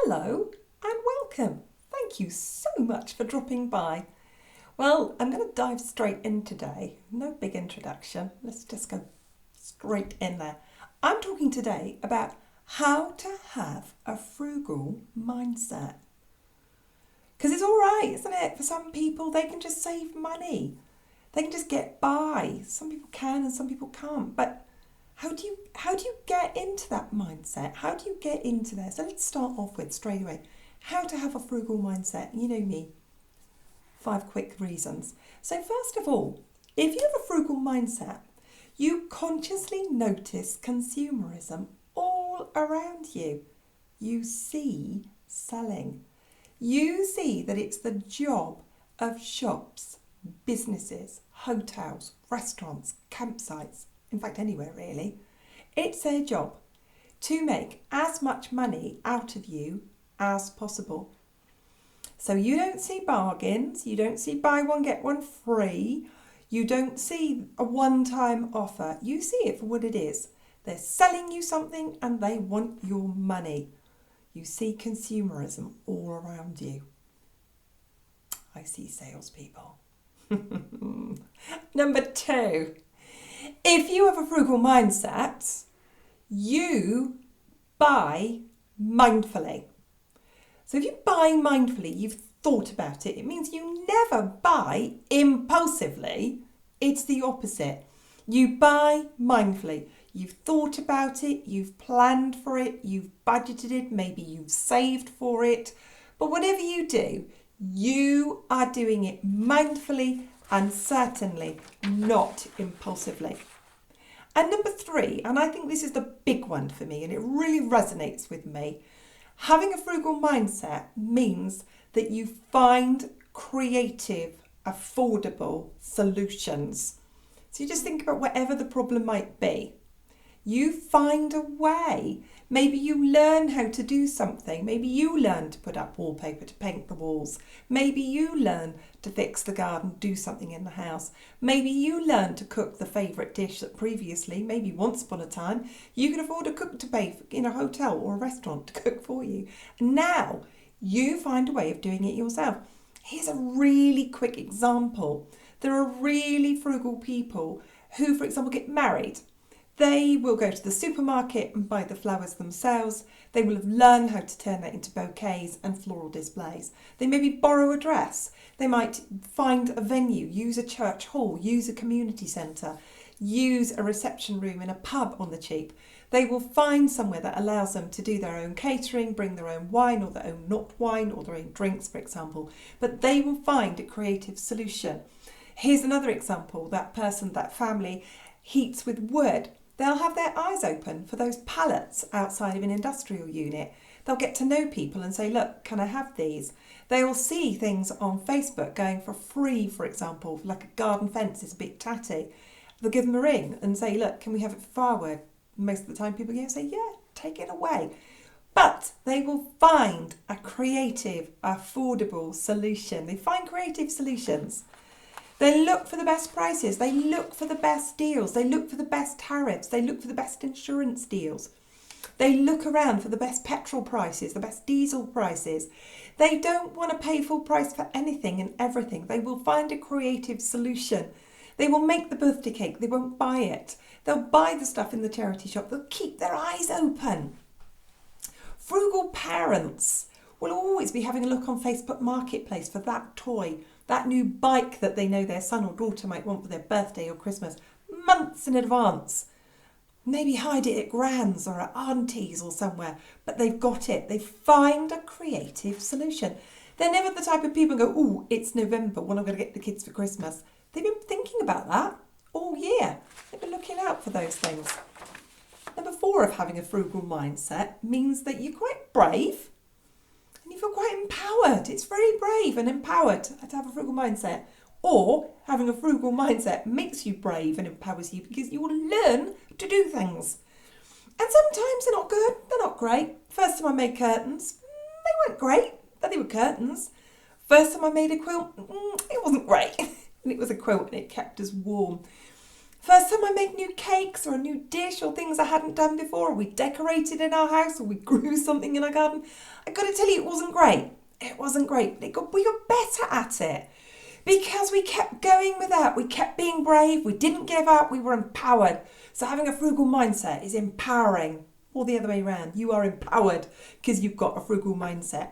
Hello and welcome. Thank you so much for dropping by. Well, I'm going to dive straight in today. No big introduction. Let's just go straight in there. I'm talking today about how to have a frugal mindset. Because it's all right, isn't it? For some people, they can just save money. They can just get by. Some people can and some people can't. But how do you get into that mindset? How do you get into there? So let's start off with straight away how to have a frugal mindset. You know me, 5 quick reasons. So first of all, if you have a frugal mindset, you consciously notice consumerism all around you. You see selling. You see that it's the job of shops, businesses, hotels, restaurants, campsites, in fact anywhere really. It's their job to make as much money out of you as possible. So you don't see bargains, you don't see buy one get one free, you don't see a one-time offer, you see it for what it is. They're selling you something and they want your money. You see consumerism all around you. I see salespeople. Number 2, if you have a frugal mindset, you buy mindfully. So if you buy mindfully, you've thought about it. It means you never buy impulsively. It's the opposite. You buy mindfully. You've thought about it, you've planned for it, you've budgeted it, maybe you've saved for it. But whatever you do, you are doing it mindfully and certainly not impulsively. And number 3, and I think this is the big one for me and it really resonates with me, having a frugal mindset means that you find creative, affordable solutions. So you just think about whatever the problem might be. You find a way. Maybe you learn how to do something. Maybe you learn to put up wallpaper to paint the walls. Maybe you learn to fix the garden, do something in the house. Maybe you learn to cook the favourite dish that previously, maybe once upon a time, you could afford a cook to pay in a hotel or a restaurant to cook for you. Now you find a way of doing it yourself. Here's a really quick example. There are really frugal people who, for example, get married. They will go to the supermarket and buy the flowers themselves. They will have learned how to turn that into bouquets and floral displays. They maybe borrow a dress. They might find a venue, use a church hall, use a community centre, use a reception room in a pub on the cheap. They will find somewhere that allows them to do their own catering, bring their own wine or their own not wine or their own drinks, for example. But they will find a creative solution. Here's another example. That person, that family heats with wood. They'll have their eyes open for those pallets outside of an industrial unit. They'll get to know people and say, look, can I have these? They will see things on Facebook going for free, for example, like a garden fence is a bit tatty. They'll give them a ring and say, look, can we have it for firewood? Most of the time people say, yeah, take it away. But they will find a creative, affordable solution. They find creative solutions. They look for the best prices, they look for the best deals, they look for the best tariffs, they look for the best insurance deals. They look around for the best petrol prices, the best diesel prices. They don't want to pay full price for anything and everything. They will find a creative solution. They will make the birthday cake, they won't buy it. They'll buy the stuff in the charity shop, they'll keep their eyes open. Frugal parents will always be having a look on Facebook Marketplace for that toy, that new bike that they know their son or daughter might want for their birthday or Christmas, months in advance. Maybe hide it at Gran's or at Auntie's or somewhere, but they've got it. They find a creative solution. They're never the type of people who go, oh, it's November, what am I going to get the kids for Christmas? They've been thinking about that all year. They've been looking out for those things. Number 4 of having a frugal mindset means that you're quite brave. And you feel quite empowered. It's very brave and empowered to have a frugal mindset. Or having a frugal mindset makes you brave and empowers you because you will learn to do things. And sometimes they're not good, they're not great. First time I made curtains, they weren't great, but they were curtains. First time I made a quilt, it wasn't great. And it was a quilt and it kept us warm. First time I made new cakes or a new dish or things I hadn't done before, or we decorated in our house or we grew something in our garden, I got to tell you, it wasn't great. It wasn't great. We got better at it because we kept going with that. We kept being brave. We didn't give up. We were empowered. So having a frugal mindset is empowering, or the other way around. You are empowered because you've got a frugal mindset.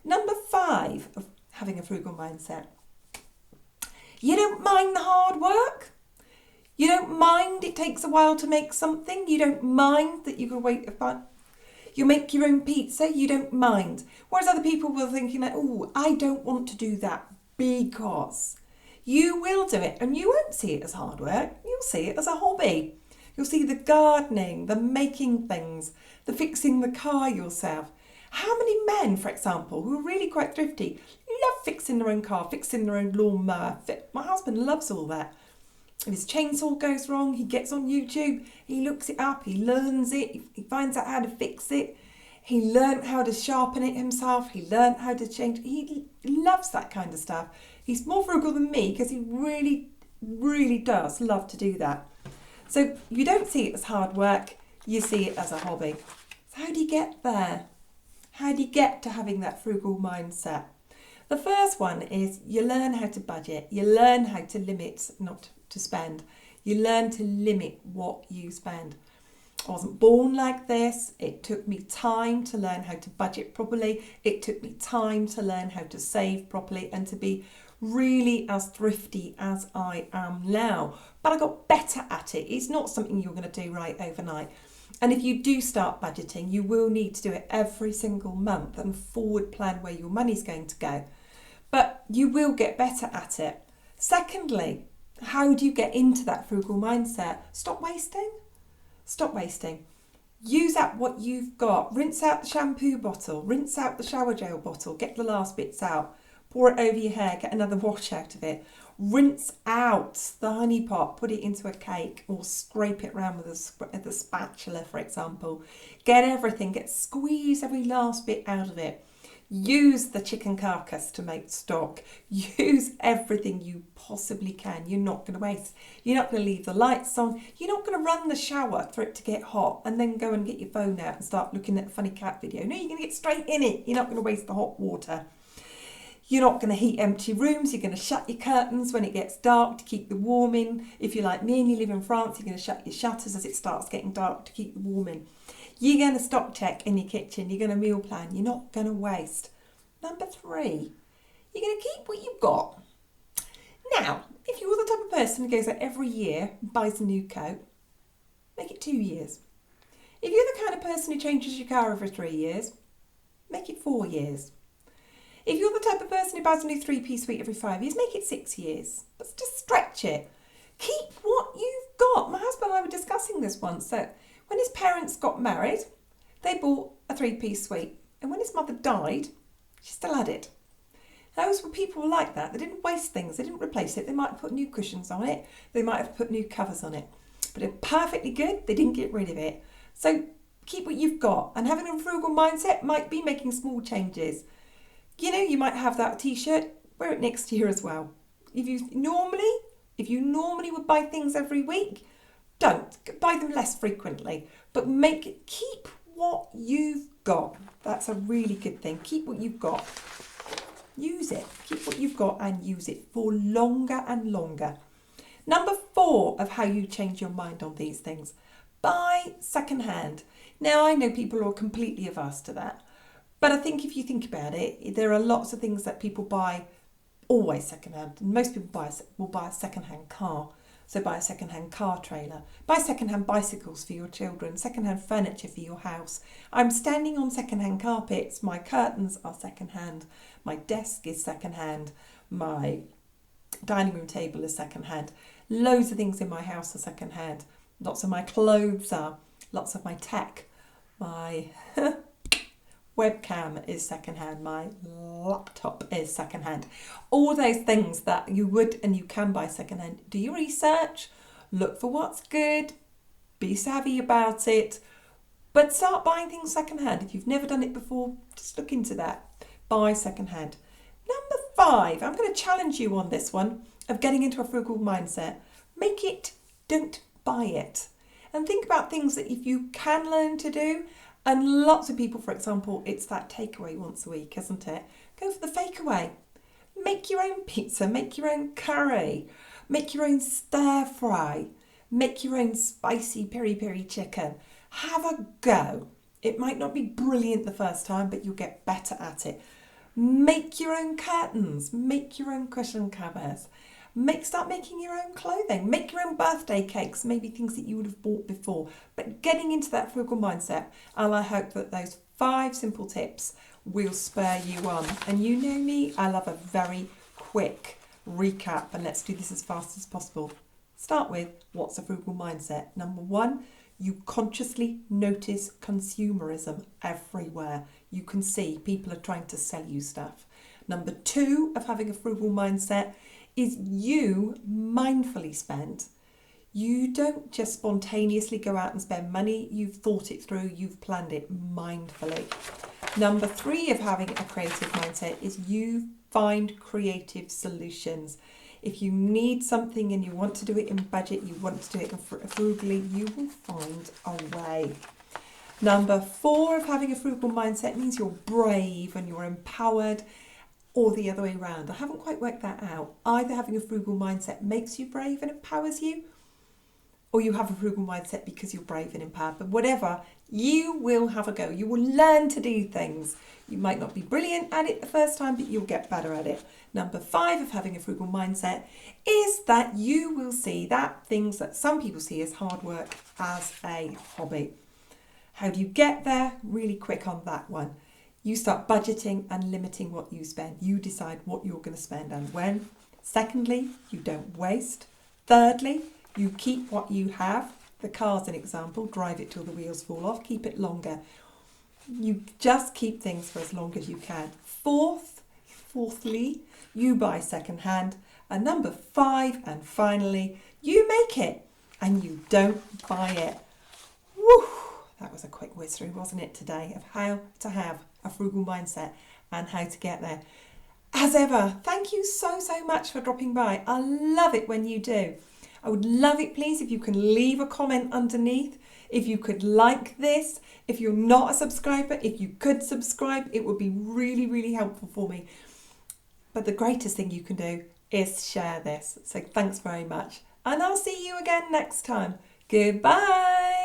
Number 5 of having a frugal mindset. You don't mind the hard work. You don't mind it takes a while to make something. You don't mind that you can wait. You make your own pizza. You don't mind. Whereas other people were thinking like, oh, I don't want to do that because you will do it and you won't see it as hard work. You'll see it as a hobby. You'll see the gardening, the making things, the fixing the car yourself. How many men, for example, who are really quite thrifty, love fixing their own car, fixing their own lawnmower. My husband loves all that. If his chainsaw goes wrong, he gets on YouTube, he looks it up, he learns it, he finds out how to fix it. He learnt how to sharpen it himself, he learnt how to change. He loves that kind of stuff. He's more frugal than me because he really, really does love to do that. So you don't see it as hard work, you see it as a hobby. So how do you get there? How do you get to having that frugal mindset? The first one is you learn how to budget, you learn how to limit, not to spend. You learn to limit what you spend. I wasn't born like this. It took me time to learn how to budget properly. It took me time to learn how to save properly and to be really as thrifty as I am now. But I got better at it. It's not something you're going to do right overnight. And if you do start budgeting, you will need to do it every single month and forward plan where your money's going to go. But you will get better at it. Secondly, how do you get into that frugal mindset? Stop wasting. Stop wasting. Use up what you've got. Rinse out the shampoo bottle. Rinse out the shower gel bottle. Get the last bits out. Pour it over your hair. Get another wash out of it. Rinse out the honey pot. Put it into a cake or scrape it around with a spatula, for example. Get everything. Squeeze every last bit out of it. Use the chicken carcass to make stock. Use everything you possibly can. You're not going to waste. You're not going to leave the lights on. You're not going to run the shower for it to get hot and then go and get your phone out and start looking at a funny cat video. No, you're going to get straight in it. You're not going to waste the hot water. You're not going to heat empty rooms. You're going to shut your curtains when it gets dark to keep the warm in. If you're like me and you live in France, you're going to shut your shutters as it starts getting dark to keep the warm in. You're going to stock check in your kitchen. You're going to meal plan. You're not going to waste. Number 3, you're going to keep what you've got. Now, if you're the type of person who goes out every year and buys a new coat, make it 2 years. If you're the kind of person who changes your car every 3 years, make it 4 years. If you're the type of person who buys a new 3-piece suite every 5 years, make it 6 years. But just stretch it. Keep what you've got. My husband and I were discussing this once, that when his parents got married, they bought a 3-piece suite. And when his mother died, she still had it. Those were people like that. They didn't waste things. They didn't replace it. They might have put new cushions on it. They might have put new covers on it. But they're perfectly good. They didn't get rid of it. So keep what you've got. And having a frugal mindset might be making small changes. You know, you might have that t-shirt. Wear it next year as well. If you normally would buy things every week, don't. Buy them less frequently. But keep what you've got. That's a really good thing. Keep what you've got. Use it. Keep what you've got and use it for longer and longer. Number 4 of how you change your mind on these things. Buy secondhand. Now, I know people are completely averse to that. But I think if you think about it, there are lots of things that people buy always secondhand. And most people will buy a secondhand car. So buy a second-hand car trailer, buy second-hand bicycles for your children, second-hand furniture for your house. I'm standing on second-hand carpets, my curtains are second-hand, my desk is second-hand, my dining room table is second-hand. Loads of things in my house are second-hand. Lots of my clothes are, lots of my tech, my webcam is secondhand, my laptop is secondhand. All those things that you would and you can buy secondhand. Do your research, look for what's good, be savvy about it, but start buying things secondhand. If you've never done it before, just look into that. Buy secondhand. Number 5, I'm going to challenge you on this one of getting into a frugal mindset. Make it Don't buy it. And think about things that if you can learn to do, and lots of people, for example, it's that takeaway once a week, isn't it? Go for the fakeaway. Make your own pizza, make your own curry, make your own stir fry, make your own spicy peri-peri chicken. Have a go. It might not be brilliant the first time, but you'll get better at it. Make your own curtains, make your own cushion covers. Start making your own clothing, make your own birthday cakes, maybe things that you would have bought before. But getting into that frugal mindset, and I hope that those 5 simple tips will spur you on. And you know me, I love a very quick recap, and let's do this as fast as possible. Start with, what's a frugal mindset? Number 1, you consciously notice consumerism everywhere. You can see people are trying to sell you stuff. Number 2 of having a frugal mindset is you mindfully spend. You don't just spontaneously go out and spend money. You've thought it through, you've planned it mindfully. Number 3 of having a creative mindset is you find creative solutions. If you need something and you want to do it in budget, you want to do it frugally, you will find a way. Number 4 of having a frugal mindset means you're brave and you're empowered, or the other way around. I haven't quite worked that out. Either having a frugal mindset makes you brave and empowers you, or you have a frugal mindset because you're brave and empowered. But whatever, you will have a go. You will learn to do things. You might not be brilliant at it the first time, but you'll get better at it. Number 5 of having a frugal mindset is that you will see that things that some people see as hard work as a hobby. How do you get there? Really quick on that one. You start budgeting and limiting what you spend. You decide what you're going to spend and when. Secondly, you don't waste. Thirdly, you keep what you have. The car's an example. Drive it till the wheels fall off. Keep it longer. You just keep things for as long as you can. Fourthly, you buy second hand. And number 5, and finally, you make it and you don't buy it. Woo! That was a quick whiz through, wasn't it, today, of how to have a frugal mindset and how to get there. As ever, thank you so much for dropping by. I love it when you do. I would love it, please, if you can leave a comment underneath. If you could like this. If you're not a subscriber, if you could subscribe, it would be really helpful for me. But the greatest thing you can do is share this. So thanks very much. And I'll see you again next time. Goodbye.